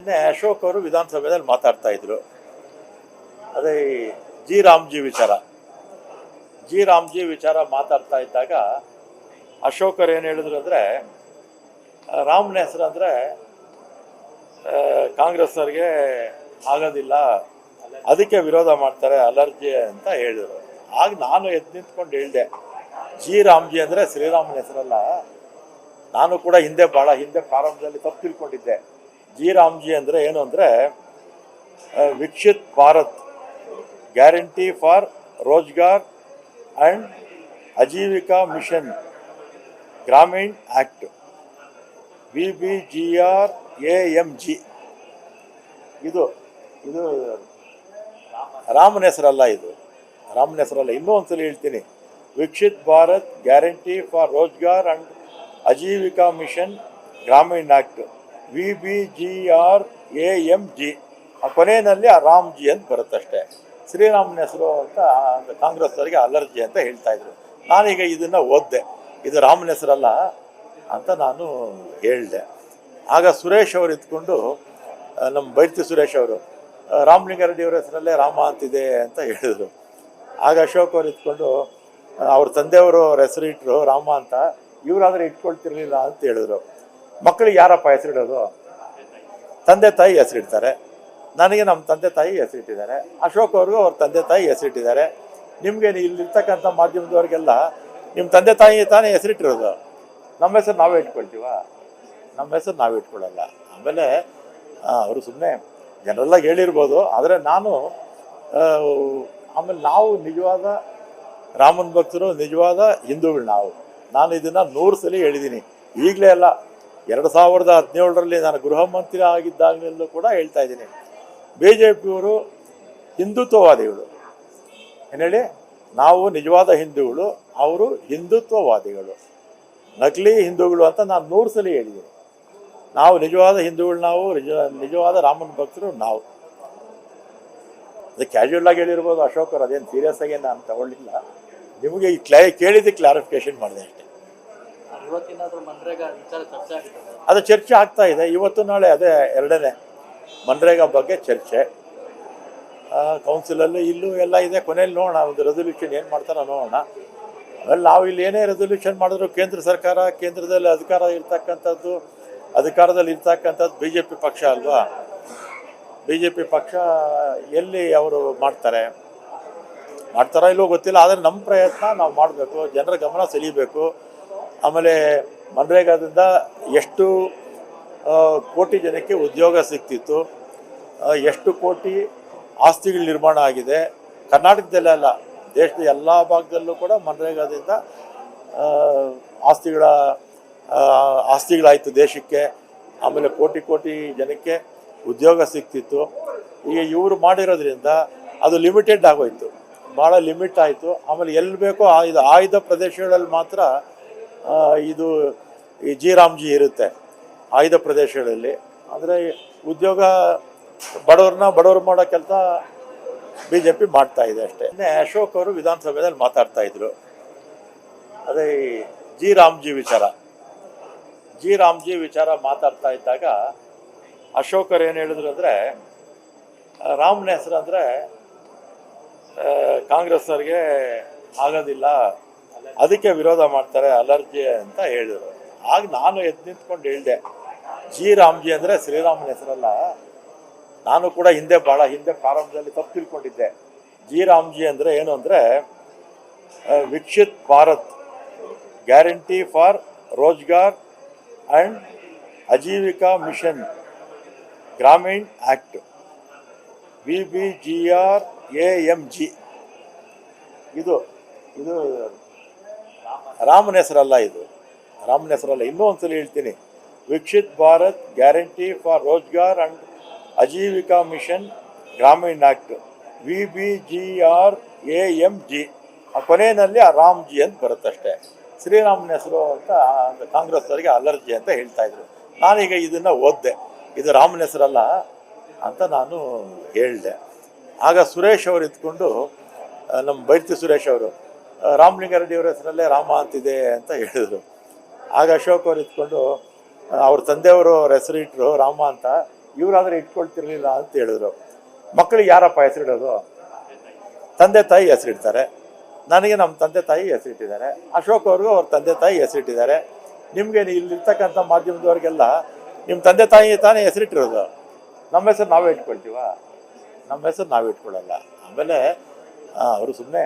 ನಿನ್ನೆ ಅಶೋಕ್ ಅವರು ವಿಧಾನಸಭೆಯಲ್ಲಿ ಮಾತಾಡ್ತಾ ಇದ್ರು. ಅದೇ ಜಿ ರಾಮ್ಜಿ ವಿಚಾರ ಮಾತಾಡ್ತಾ ಇದ್ದಾಗ ಅಶೋಕರು ಏನು ಹೇಳಿದ್ರು ಅಂದರೆ, ರಾಮನ ಹೆಸರು ಅಂದರೆ ಕಾಂಗ್ರೆಸ್ನವ್ರಿಗೆ ಆಗೋದಿಲ್ಲ, ಅದಕ್ಕೆ ವಿರೋಧ ಮಾಡ್ತಾರೆ, ಅಲರ್ಜಿ ಅಂತ ಹೇಳಿದರು. ಆಗ ನಾನು ಎದ್ದು ನಿಂತ್ಕೊಂಡು ಹೇಳಿದೆ, ಜಿ ರಾಮ್ಜಿ ಅಂದರೆ ಶ್ರೀರಾಮನ ಹೆಸರಲ್ಲ. ನಾನು ಕೂಡ ಭಾಳ ಹಿಂದೆ ಪ್ರಾರಂಭದಲ್ಲಿ ತಪ್ಪು ತಿಳ್ಕೊಂಡಿದ್ದೆ. ಜಿ ರಾಮ್ಜಿ ಅಂದರೆ ಏನು ಅಂದರೆ Viksit Bharat guarantee for Rozgar and Ajeevika mission Gramin act BBGRAMG. ಇದು ರಾಮನ ಹೆಸರಲ್ಲ, ರಾಮನ ಹೆಸರಲ್ಲ. ಇನ್ನೂ ಒಂದ್ಸಲ ಹೇಳ್ತೀನಿ, Viksit Bharat guarantee for Rozgar and Ajeevika mission Gramin act BBGRAMG. ಆ ಕೊನೆಯಲ್ಲಿ ಆ ರಾಮ್ಜಿ ಅಂತ ಬರುತ್ತಷ್ಟೇ. ಶ್ರೀರಾಮನ ಹೆಸರು ಅಂತ ಕಾಂಗ್ರೆಸ್ನವರಿಗೆ ಅಲರ್ಜಿ ಅಂತ ಹೇಳ್ತಾ ಇದ್ರು. ನಾನೀಗ ಇದನ್ನು ಓದಿದೆ, ಇದು ರಾಮನ ಹೆಸರಲ್ಲ ಅಂತ ನಾನು ಹೇಳಿದೆ. ಆಗ ಸುರೇಶ್ ಅವರು ಇದ್ಕೊಂಡು, ನಮ್ಮ ಬೈರ್ತಿ ಸುರೇಶ್ ಅವರು, ರಾಮಲಿಂಗಾರೆಡ್ಡಿಯವರ ಹೆಸರಲ್ಲೇ ರಾಮ ಅಂತಿದೆ ಅಂತ ಹೇಳಿದರು. ಆಗ ಅಶೋಕ್ ಅವರು ಇದ್ಕೊಂಡು, ಅವ್ರ ತಂದೆಯವರು ಅವ್ರ ಹೆಸರು ಇಟ್ಟರು ರಾಮ ಅಂತ, ಇವರಾದರೆ ಇಟ್ಕೊಳ್ತಿರ್ಲಿಲ್ಲ ಅಂತ ಹೇಳಿದ್ರು. ಮಕ್ಕಳಿಗೆ ಯಾರಪ್ಪ ಹೆಸರಿಡೋದು? ತಂದೆ ತಾಯಿ ಹೆಸರಿಡ್ತಾರೆ. ನನಗೆ ನಮ್ಮ ತಂದೆ ತಾಯಿ ಹೆಸರಿಟ್ಟಿದ್ದಾರೆ, ಅಶೋಕ್ ಅವ್ರಿಗೂ ಅವ್ರ ತಂದೆ ತಾಯಿ ಹೆಸರಿಟ್ಟಿದ್ದಾರೆ. ನಿಮಗೆ ಇಲ್ಲಿರ್ತಕ್ಕಂಥ ಮಾಧ್ಯಮದವ್ರಿಗೆಲ್ಲ ನಿಮ್ಮ ತಂದೆ ತಾಯಿ ತಾನೇ ಹೆಸರಿಟ್ಟಿರೋದು. ನಮ್ಮ ಹೆಸರು ನಾವೇ ಇಟ್ಕೊಳ್ತೀವ? ನಮ್ಮ ಹೆಸರು ನಾವೇ ಇಟ್ಕೊಳ್ಳಲ್ಲ. ಆಮೇಲೆ ಅವರು ಸುಮ್ಮನೆ ಜನರೆಲ್ಲ ಹೇಳಿರ್ಬೋದು, ಆದರೆ ಆಮೇಲೆ ನಾವು ನಿಜವಾದ ರಾಮನ ಭಕ್ತರು, ನಿಜವಾದ ಹಿಂದೂಗಳು ನಾನು ಇದನ್ನು 100 ಸಲ ಹೇಳಿದ್ದೀನಿ. ಈಗಲೇ ಅಲ್ಲ, 2017ರಲ್ಲಿ ನಾನು ಗೃಹ ಮಂತ್ರಿ ಆಗಿದ್ದಾಗಲೂ ಕೂಡ ಹೇಳ್ತಾ ಇದ್ದೀನಿ, BJPಯವರು ಹಿಂದುತ್ವವಾದಿಗಳು. ಏನು ಹೇಳಿ, ನಾವು ನಿಜವಾದ ಹಿಂದೂಗಳು, ಅವರು ಹಿಂದುತ್ವವಾದಿಗಳು, ನಕಲಿ ಹಿಂದೂಗಳು ಅಂತ ನಾನು 100 ಸಲ ಹೇಳಿದ್ದೀನಿ. ನಾವು ನಿಜವಾದ ಹಿಂದೂಗಳು, ನಾವು ನಿಜವಾದ ರಾಮನ ಭಕ್ತರು ನಾವು. ಅದು ಕ್ಯಾಶುವಲ್ ಆಗಿ ಹೇಳಿರ್ಬೋದು ಅಶೋಕರು, ಅದೇನು ಸೀರಿಯಸ್ ಆಗಿ ನಾನು ತಗೊಳ್ಳಿಲ್ಲ. ನಿಮಗೆ ಈ ಕೇಳಿದ್ದಕ್ಕೆ ಕ್ಲಾರಿಫಿಕೇಶನ್ ಮಾಡಿದೆ ಅಷ್ಟೇ. ಅದು ಚರ್ಚೆ ಆಗ್ತಾ ಇದೆ ಇವತ್ತು ನಾಳೆ. ಅದೇ ಎರಡನೇ ಮನ್ರೇಗಾ ಬಗ್ಗೆ ಚರ್ಚೆ ಕೌನ್ಸಿಲಲ್ಲಿ, ಇಲ್ಲೂ ಎಲ್ಲ ಇದೆ. ಕೊನೆಯಲ್ಲಿ ನೋಡೋಣ, ಒಂದು ರೆಸೊಲ್ಯೂಷನ್ ಏನು ಮಾಡ್ತಾರೋ ನೋಡೋಣ. ಆಮೇಲೆ ನಾವು ಇಲ್ಲಿ ಏನೇ ರೆಸೊಲ್ಯೂಷನ್ ಮಾಡಿದ್ರು, ಕೇಂದ್ರ ಸರ್ಕಾರ, ಕೇಂದ್ರದಲ್ಲಿ ಅಧಿಕಾರದಲ್ಲಿ ಇರ್ತಕ್ಕಂಥದ್ದು BJP ಪಕ್ಷ ಅಲ್ವಾ. BJP ಪಕ್ಷ ಎಲ್ಲಿ ಅವರು ಮಾಡ್ತಾರೋ ಇಲ್ಲವೋ ಗೊತ್ತಿಲ್ಲ. ಆದರೆ ನಮ್ಮ ಪ್ರಯತ್ನ ನಾವು ಮಾಡಬೇಕು, ಜನರ ಗಮನ ಸೆಳೀಬೇಕು. ಆಮೇಲೆ ಮನ್ರೇಗಾದಿಂದ ಎಷ್ಟು ಕೋಟಿ ಜನಕ್ಕೆ ಉದ್ಯೋಗ ಸಿಗ್ತಿತ್ತು, ಎಷ್ಟು ಕೋಟಿ ಆಸ್ತಿಗಳು ನಿರ್ಮಾಣ ಆಗಿದೆ. ಕರ್ನಾಟಕದಲ್ಲೇ ಅಲ್ಲ, ದೇಶದ ಎಲ್ಲ ಭಾಗದಲ್ಲೂ ಕೂಡ ಮನ್ರೇಗಾದಿಂದ ಆಸ್ತಿಗಳಾಯಿತು ದೇಶಕ್ಕೆ. ಆಮೇಲೆ ಕೋಟಿ ಜನಕ್ಕೆ ಉದ್ಯೋಗ ಸಿಗ್ತಿತ್ತು. ಈಗ ಇವರು ಮಾಡಿರೋದ್ರಿಂದ ಅದು ಲಿಮಿಟೆಡ್ ಆಗೋಯ್ತು, ಭಾಳ ಲಿಮಿಟ್ ಆಯಿತು. ಆಮೇಲೆ ಎಲ್ಲಿ ಬೇಕೋ ಆಯ್ದ ಪ್ರದೇಶಗಳಲ್ಲಿ ಮಾತ್ರ ಈ ಜಿ ರಾಮ್ಜಿ ಇರುತ್ತೆ, ಆಯ್ದ ಪ್ರದೇಶಗಳಲ್ಲಿ. ಅಂದರೆ ಉದ್ಯೋಗ ಬಡವರು ಮಾಡೋ ಕೆಲಸ BJP ಮಾಡ್ತಾ ಇದೆ ಅಷ್ಟೇ. ನಿನ್ನೆ ಅಶೋಕ್ ಅವರು ವಿಧಾನಸಭೆಯಲ್ಲಿ ಮಾತಾಡ್ತಾ ಇದ್ರು. ಅದೇ ಜಿ ರಾಮ್ಜಿ ವಿಚಾರ ಮಾತಾಡ್ತಾ ಇದ್ದಾಗ ಅಶೋಕರು ಏನು ಹೇಳಿದ್ರು ಅಂದರೆ, ರಾಮನ ಹೆಸರು ಅಂದರೆ ಕಾಂಗ್ರೆಸ್ನವ್ರಿಗೆ ಆಗೋದಿಲ್ಲ, ಅದಕ್ಕೆ ವಿರೋಧ ಮಾಡ್ತಾರೆ, ಅಲರ್ಜಿ ಅಂತ ಹೇಳಿದರು. ಆಗ ನಾನು ಎದ್ದು ನಿಂತ್ಕೊಂಡು ಹೇಳಿದೆ, ಜಿ ರಾಮ್ಜಿ ಅಂದರೆ ಶ್ರೀರಾಮನ ಹೆಸರಲ್ಲ. ನಾನು ಕೂಡ ಭಾಳ ಹಿಂದೆ ಪ್ರಾರಂಭದಲ್ಲಿ ತಪ್ಪು ತಿಳ್ಕೊಂಡಿದ್ದೆ. ಜಿ ರಾಮ್ಜಿ ಅಂದರೆ ಏನು ಅಂದರೆ Viksit Bharat guarantee for Rozgar and Ajeevika mission Gramin act BBGRAMG. ಇದು ರಾಮನ ಹೆಸರಲ್ಲ, ರಾಮನ ಹೆಸರಲ್ಲ. ಇನ್ನೂ ಒಂದ್ಸಲ ಹೇಳ್ತೀನಿ, Viksit Bharat guarantee for Rozgar and Ajeevika mission Gramin act BBGRAMG. ಆ ಕೊನೆಯಲ್ಲಿ ಆ ರಾಮ್ಜಿ ಅಂತ ಬರುತ್ತಷ್ಟೇ. ಶ್ರೀರಾಮನ ಹೆಸರು ಅಂತ ಕಾಂಗ್ರೆಸ್ನವರಿಗೆ ಅಲರ್ಜಿ ಅಂತ ಹೇಳ್ತಾ ಇದ್ರು. ನಾನೀಗ ಇದನ್ನು ಓದಿದೆ, ಇದು ರಾಮನ ಹೆಸರಲ್ಲ ಅಂತ ನಾನು ಹೇಳಿದೆ. ಆಗ ಸುರೇಶ್ ಅವರು ಇದ್ಕೊಂಡು, ನಮ್ಮ ಬೈರ್ತಿ ಸುರೇಶ್ ಅವರು, ರಾಮಲಿಂಗಾರೆಡ್ಡಿಯವರ ಹೆಸರಲ್ಲೇ ರಾಮ ಅಂತಿದೆ ಅಂತ ಹೇಳಿದರು. ಆಗ ಅಶೋಕ್ ಅವರು ಇದ್ಕೊಂಡು, ಅವ್ರ ತಂದೆಯವರು ಅವ್ರ ಹೆಸರು ಇಟ್ಟರು ರಾಮ ಅಂತ, ಇವರಾದರೆ ಇಟ್ಕೊಳ್ತಿರ್ಲಿಲ್ಲ ಅಂತ ಹೇಳಿದ್ರು. ಮಕ್ಕಳಿಗೆ ಯಾರಪ್ಪ ಹೆಸರಿಡೋದು? ತಂದೆ ತಾಯಿ ಹೆಸರಿಡ್ತಾರೆ. ನನಗೆ ನಮ್ಮ ತಂದೆ ತಾಯಿ ಹೆಸರಿಟ್ಟಿದ್ದಾರೆ. ಅಶೋಕ್ ಅವ್ರಿಗೂ ಅವ್ರ ತಂದೆ ತಾಯಿ ಹೆಸರಿಟ್ಟಿದ್ದಾರೆ. ನಿಮಗೆ ಇಲ್ಲಿರ್ತಕ್ಕಂಥ ಮಾಧ್ಯಮದವ್ರಿಗೆಲ್ಲ ನಿಮ್ಮ ತಂದೆ ತಾಯಿ ತಾನೇ ಹೆಸರಿಟ್ಟಿರೋದು. ನಮ್ಮ ಹೆಸರು ನಾವೇ ಇಟ್ಕೊಳ್ತೀವ? ನಮ್ಮ ಹೆಸರು ನಾವೇ ಇಟ್ಕೊಳ್ಳಲ್ಲ. ಆಮೇಲೆ ಅವರು ಸುಮ್ಮನೆ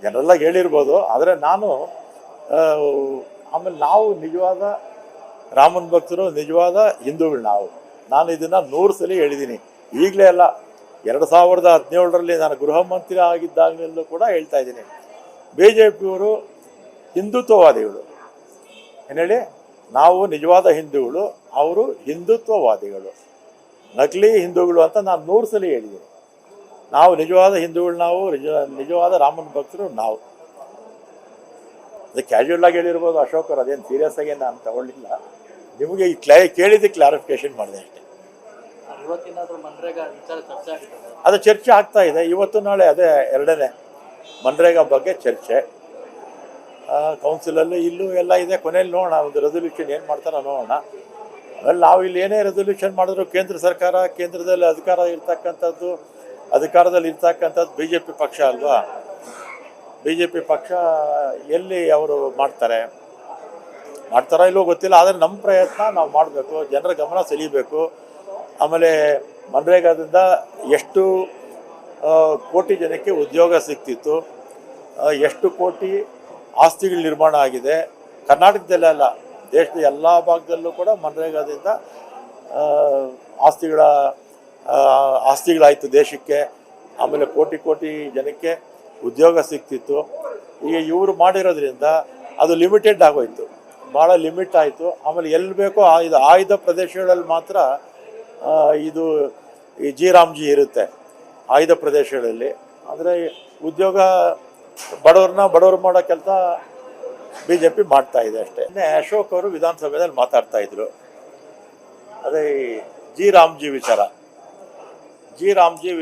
ಜನರೆಲ್ಲ ಹೇಳಿರ್ಬೋದು, ಆದರೆ ನಾನು ಆಮೇಲೆ ನಾವು ನಿಜವಾದ ರಾಮನ ಭಕ್ತರು, ನಿಜವಾದ ಹಿಂದೂಗಳು ನಾನು ಇದನ್ನು 100 ಸಲ ಹೇಳಿದ್ದೀನಿ. ಈಗಲೇ ಅಲ್ಲ, 2017ರಲ್ಲಿ ನಾನು ಗೃಹ ಮಂತ್ರಿ ಆಗಿದ್ದಾಗಲೆಲ್ಲೂ ಕೂಡ ಹೇಳ್ತಾ ಇದ್ದೀನಿ. ಬಿ ಜೆ ಪಿಯವರು ಹಿಂದುತ್ವವಾದಿಗಳು. ಏನು ಹೇಳಿ? ನಾವು ನಿಜವಾದ ಹಿಂದೂಗಳು, ಅವರು ಹಿಂದುತ್ವವಾದಿಗಳು, ನಕಲಿ ಹಿಂದೂಗಳು ಅಂತ ನಾನು 100 ಸಲ ಹೇಳಿದ್ದೀನಿ. ನಾವು ನಿಜವಾದ ಹಿಂದೂಗಳು, ನಾವು ನಿಜವಾದ ರಾಮನ ಭಕ್ತರು ನಾವು. ಅದು ಕ್ಯಾಶುವಲ್ ಆಗಿ ಹೇಳಿರ್ಬೋದು ಅಶೋಕ್ ಅವರು, ಅದೇನು ಸೀರಿಯಸ್ ಆಗಿ ನಾನು ತಗೊಳ್ಳಿಲ್ಲ. ನಿಮಗೆ ಈ ಕೇಳಿದ್ದು ಕ್ಲಾರಿಫಿಕೇಶನ್ ಮಾಡಿದೆ ಅಷ್ಟೇ. ಅದು ಚರ್ಚೆ ಆಗ್ತಾ ಇದೆ ಇವತ್ತು ನಾಳೆ. ಅದೇ ಎರಡನೇ ಮನ್ರೇಗಾ ಬಗ್ಗೆ ಚರ್ಚೆ ಕೌನ್ಸಿಲಲ್ಲಿ, ಇಲ್ಲೂ ಎಲ್ಲ ಇದೆ. ಕೊನೆಯಲ್ಲಿ ನೋಡೋಣ, ಒಂದು ರೆಸೊಲ್ಯೂಷನ್ ಏನು ಮಾಡ್ತಾರೋ ನೋಡೋಣ. ಆಮೇಲೆ ನಾವು ಇಲ್ಲಿ ಏನೇ ರೆಸೊಲ್ಯೂಷನ್ ಮಾಡಿದ್ರು ಕೇಂದ್ರ ಸರ್ಕಾರ, ಕೇಂದ್ರದಲ್ಲಿ ಅಧಿಕಾರದಲ್ಲಿ ಇರ್ತಕ್ಕಂಥದ್ದು ಬಿ ಜೆ ಪಿ ಪಕ್ಷ ಅಲ್ವಾ? ಬಿ ಜೆ ಪಿ ಪಕ್ಷ ಎಲ್ಲಿ ಅವರು ಮಾಡ್ತಾರೋ ಇಲ್ಲವೋ ಗೊತ್ತಿಲ್ಲ. ಆದರೆ ನಮ್ಮ ಪ್ರಯತ್ನ ನಾವು ಮಾಡಬೇಕು, ಜನರ ಗಮನ ಸೆಳೀಬೇಕು. ಆಮೇಲೆ ಮನ್ರೇಗಾದಿಂದ ಎಷ್ಟು ಕೋಟಿ ಜನಕ್ಕೆ ಉದ್ಯೋಗ ಸಿಗ್ತಿತ್ತು, ಎಷ್ಟು ಕೋಟಿ ಆಸ್ತಿಗಳ ನಿರ್ಮಾಣ ಆಗಿದೆ. ಕರ್ನಾಟಕದಲ್ಲೇ ಅಲ್ಲ, ದೇಶದ ಎಲ್ಲ ಭಾಗದಲ್ಲೂ ಕೂಡ ಮನ್ರೇಗಾದಿಂದ ಆಸ್ತಿಗಳಾಯಿತು ದೇಶಕ್ಕೆ. ಆಮೇಲೆ ಕೋಟಿ ಜನಕ್ಕೆ ಉದ್ಯೋಗ ಸಿಗ್ತಿತ್ತು. ಈಗ ಇವರು ಮಾಡಿರೋದ್ರಿಂದ ಅದು ಲಿಮಿಟೆಡ್ ಆಗೋಯ್ತು, ಭಾಳ ಲಿಮಿಟ್ ಆಯಿತು. ಆಮೇಲೆ ಎಲ್ಲಿ ಬೇಕೋ ಆಯ್ದ ಪ್ರದೇಶಗಳಲ್ಲಿ ಮಾತ್ರ ಇದು ಈ ಜಿ ಇರುತ್ತೆ, ಆಯ್ದ ಪ್ರದೇಶಗಳಲ್ಲಿ. ಅಂದರೆ ಉದ್ಯೋಗ ಬಡವರು ಮಾಡೋ ಕೆಲಸ ಬಿ ಜೆ ಪಿ ಮಾಡ್ತಾ ಇದೆ ಅಷ್ಟೇ. ಅಶೋಕ್ ಅವರು ವಿಧಾನಸಭೆಯಲ್ಲಿ ಮಾತಾಡ್ತಾ ಇದ್ರು, ಅದೇ ಜಿ ರಾಮ್ಜಿ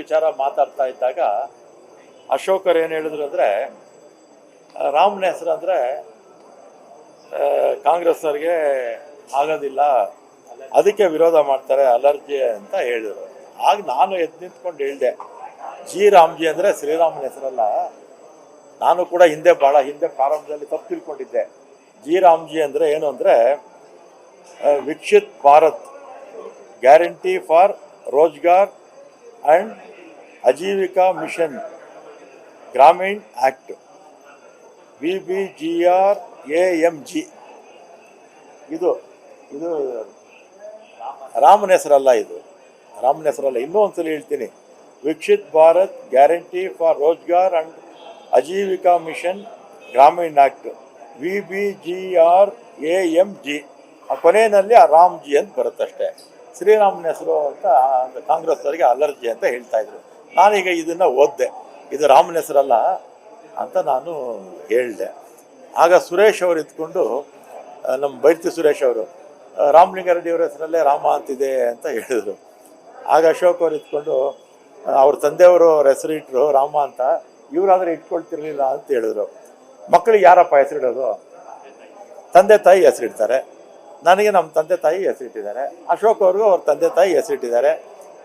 ವಿಚಾರ ಮಾತಾಡ್ತಾ ಇದ್ದಾಗ ಅಶೋಕರು ಏನು ಹೇಳಿದ್ರು ಅಂದರೆ, ರಾಮನ ಹೆಸರು ಅಂದರೆ ಕಾಂಗ್ರೆಸ್ನವ್ರಿಗೆ ಆಗೋದಿಲ್ಲ, ಅದಕ್ಕೆ ವಿರೋಧ ಮಾಡ್ತಾರೆ, ಅಲರ್ಜಿ ಅಂತ ಹೇಳಿದರು. ಆಗ ನಾನು ಎದ್ದು ನಿಂತ್ಕೊಂಡು ಹೇಳಿದೆ, ಜಿ ರಾಮ್ಜಿ ಅಂದರೆ ಶ್ರೀರಾಮನ ಹೆಸರಲ್ಲ. ನಾನು ಕೂಡ ಭಾಳ ಹಿಂದೆ ಪ್ರಾರಂಭದಲ್ಲಿ ತಪ್ಪು ತಿಳ್ಕೊಂಡಿದ್ದೆ. ಜಿ ರಾಮ್ಜಿ ಅಂದರೆ ಏನು ಅಂದರೆ Viksit Bharat guarantee for Rozgar and Ajeevika mission Gramin act, VBGRAMG. ಇದು ರಾಮನ ಹೆಸರಲ್ಲ, ರಾಮನ ಹೆಸರಲ್ಲ. ಇನ್ನೂ ಒಂದ್ಸಲ ಹೇಳ್ತೀನಿ, Viksit Bharat guarantee for Rozgar and Ajeevika mission Gramin act, VBGRAMG. ಆ ಕೊನೆಯಲ್ಲಿ ಆ ರಾಮ್ಜಿ ಅಂತ ಬರುತ್ತಷ್ಟೇ. ಶ್ರೀರಾಮನ ಹೆಸರು ಅಂತ ಕಾಂಗ್ರೆಸ್ನವರಿಗೆ ಅಲರ್ಜಿ ಅಂತ ಹೇಳ್ತಾ ಇದ್ರು. ನಾನೀಗ ಇದನ್ನು ಓದಿದೆ, ಇದು ರಾಮನ ಹೆಸರಲ್ಲ ಅಂತ ನಾನು ಹೇಳಿದೆ. ಆಗ ಸುರೇಶ್ ಅವರು ಇದ್ಕೊಂಡು, ನಮ್ಮ ಬೈರ್ತಿ ಸುರೇಶ್ ಅವರು, ರಾಮಲಿಂಗಾರೆಡ್ಡಿಯವ್ರ ಹೆಸರಲ್ಲೇ ರಾಮ ಅಂತಿದೆ ಅಂತ ಹೇಳಿದರು. ಆಗ ಅಶೋಕ್ ಅವರು ಇದ್ಕೊಂಡು, ಅವ್ರ ತಂದೆಯವರು ಅವ್ರ ಹೆಸರು ಇಟ್ಟರು ರಾಮ ಅಂತ, ಇವರಾದರೆ ಇಟ್ಕೊಳ್ತಿರ್ಲಿಲ್ಲ ಅಂತ ಹೇಳಿದ್ರು. ಮಕ್ಕಳಿಗೆ ಯಾರಪ್ಪ ಹೆಸರಿಡೋದು? ತಂದೆ ತಾಯಿ ಹೆಸರಿಡ್ತಾರೆ. ನನಗೆ ನಮ್ಮ ತಂದೆ ತಾಯಿ ಹೆಸರಿಟ್ಟಿದ್ದಾರೆ. ಅಶೋಕ್ ಅವ್ರಿಗೂ ಅವ್ರ ತಂದೆ ತಾಯಿ ಹೆಸರಿಟ್ಟಿದ್ದಾರೆ.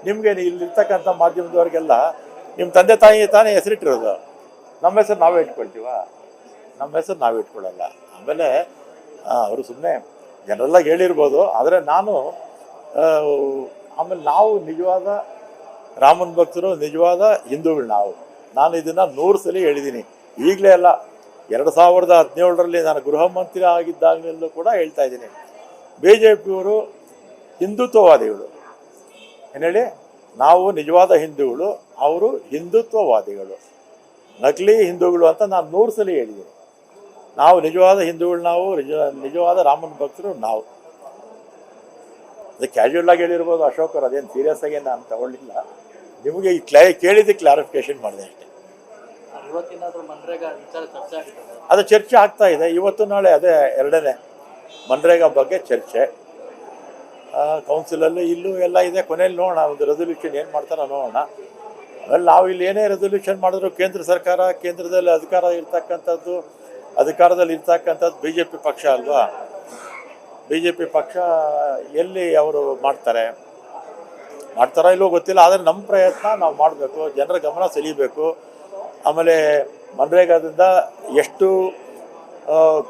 ನಿಮಗೆ ಇಲ್ಲಿರ್ತಕ್ಕಂಥ ಮಾಧ್ಯಮದವ್ರಿಗೆಲ್ಲ ನಿಮ್ಮ ತಂದೆ ತಾಯಿ ತಾನೇ ಹೆಸರಿಟ್ಟಿರೋದು. ನಮ್ಮ ಹೆಸರು ನಾವೇ ಇಟ್ಕೊಳ್ತೀವ? ನಮ್ಮ ಹೆಸರು ನಾವೇ ಇಟ್ಕೊಳ್ಳಲ್ಲ. ಆಮೇಲೆ ಅವರು ಸುಮ್ಮನೆ ಜನರೆಲ್ಲ ಹೇಳಿರ್ಬೋದು, ಆದರೆ ಆಮೇಲೆ ನಾವು ನಿಜವಾದ ರಾಮನ ಭಕ್ತರು, ನಿಜವಾದ ಹಿಂದೂಗಳು ನಾನು ಇದನ್ನು 100 ಸಲ ಹೇಳಿದ್ದೀನಿ. ಈಗಲೇ ಅಲ್ಲ, 2017ರಲ್ಲಿ ನಾನು ಗೃಹ ಮಂತ್ರಿ ಆಗಿದ್ದಾಗಲೆಲ್ಲೂ ಕೂಡ ಹೇಳ್ತಾ ಇದ್ದೀನಿ. ಬಿ ಜೆ ಪಿಯವರು ಹಿಂದುತ್ವವಾದಿಗಳು. ಏನು ಹೇಳಿ? ನಾವು ನಿಜವಾದ ಹಿಂದೂಗಳು, ಅವರು ಹಿಂದುತ್ವವಾದಿಗಳು, ನಕಲಿ ಹಿಂದೂಗಳು ಅಂತ ನಾನು 100 ಸಲ ಹೇಳಿದ್ದೀನಿ. ನಾವು ನಿಜವಾದ ಹಿಂದೂಗಳು, ನಿಜವಾದ ರಾಮನ ಭಕ್ತರು ನಾವು. ಅದು ಕ್ಯಾಶುವಲ್ ಆಗಿ ಹೇಳಿರ್ಬೋದು ಅಶೋಕ್ ಅವರು, ಅದೇನು ಸೀರಿಯಸ್ ಆಗಿ ನಾನು ತಗೊಳ್ಳಿಲ್ಲ. ನಿಮಗೆ ಈ ಕೇಳಿದ್ದು ಕ್ಲಾರಿಫಿಕೇಶನ್ ಮಾಡಿದೆ ಅಷ್ಟೇ. ಅದು ಚರ್ಚೆ ಆಗ್ತಾ ಇದೆ ಇವತ್ತು ನಾಳೆ. ಅದೇ ಎರಡನೇ ಮನ್ರೇಗಾ ಬಗ್ಗೆ ಚರ್ಚೆ ಕೌನ್ಸಿಲಲ್ಲಿ, ಇಲ್ಲೂ ಎಲ್ಲ ಇದೆ. ಕೊನೆಯಲ್ಲಿ ನೋಡೋಣ, ಒಂದು ರೆಸೊಲ್ಯೂಷನ್ ಏನು ಮಾಡ್ತಾರೋ ನೋಡೋಣ. ಆಮೇಲೆ ನಾವು ಇಲ್ಲಿ ಏನೇ ರೆಸೊಲ್ಯೂಷನ್ ಮಾಡಿದ್ರು ಕೇಂದ್ರ ಸರ್ಕಾರ, ಕೇಂದ್ರದಲ್ಲಿ ಅಧಿಕಾರದಲ್ಲಿ ಇರ್ತಕ್ಕಂಥದ್ದು ಬಿ ಜೆ ಪಿ ಪಕ್ಷ ಅಲ್ವಾ? ಬಿ ಜೆ ಪಿ ಪಕ್ಷ ಎಲ್ಲಿ ಅವರು ಮಾಡ್ತಾರೋ ಇಲ್ಲವೋ ಗೊತ್ತಿಲ್ಲ, ಆದರೆ ನಮ್ಮ ಪ್ರಯತ್ನ ನಾವು ಮಾಡಬೇಕು, ಜನರ ಗಮನ ಸೆಳೀಬೇಕು. ಆಮೇಲೆ ಮನ್ರೇಗಾದಿಂದ ಎಷ್ಟು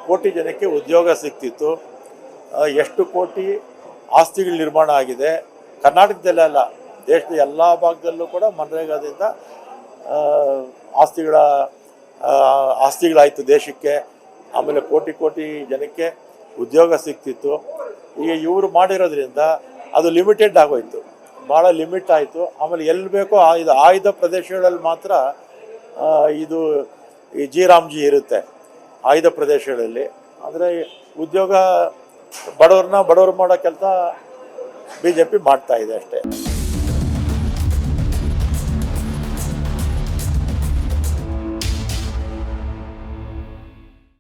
ಕೋಟಿ ಜನಕ್ಕೆ ಉದ್ಯೋಗ ಸಿಗ್ತಿತ್ತು, ಎಷ್ಟು ಕೋಟಿ ಆಸ್ತಿಗಳ ನಿರ್ಮಾಣ ಆಗಿದೆ. ಕರ್ನಾಟಕದಲ್ಲೇ ಅಲ್ಲ, ದೇಶದ ಎಲ್ಲ ಭಾಗದಲ್ಲೂ ಕೂಡ ಮನ್ರೇಗಾದಿಂದ ಆಸ್ತಿಗಳಾಯಿತು ದೇಶಕ್ಕೆ. ಆಮೇಲೆ ಕೋಟಿ ಕೋಟಿ ಜನಕ್ಕೆ ಉದ್ಯೋಗ ಸಿಗ್ತಿತ್ತು. ಈಗ ಇವರು ಮಾಡಿರೋದ್ರಿಂದ ಅದು ಲಿಮಿಟೆಡ್ ಆಗೋಯ್ತು, ಭಾಳ ಲಿಮಿಟ್ ಆಯಿತು. ಆಮೇಲೆ ಎಲ್ಲಿ ಬೇಕೋ ಆಯ್ದ ಪ್ರದೇಶಗಳಲ್ಲಿ ಮಾತ್ರ ಇದು ಈ ಜಿ ಇರುತ್ತೆ, ಆಯ್ದ ಪ್ರದೇಶಗಳಲ್ಲಿ. ಅಂದರೆ ಉದ್ಯೋಗ ಬಡವ್ರು ಮಾಡೋ ಕೆಲಸ BJP ಮಾಡ್ತಾ ಇದೆ ಅಷ್ಟೇ.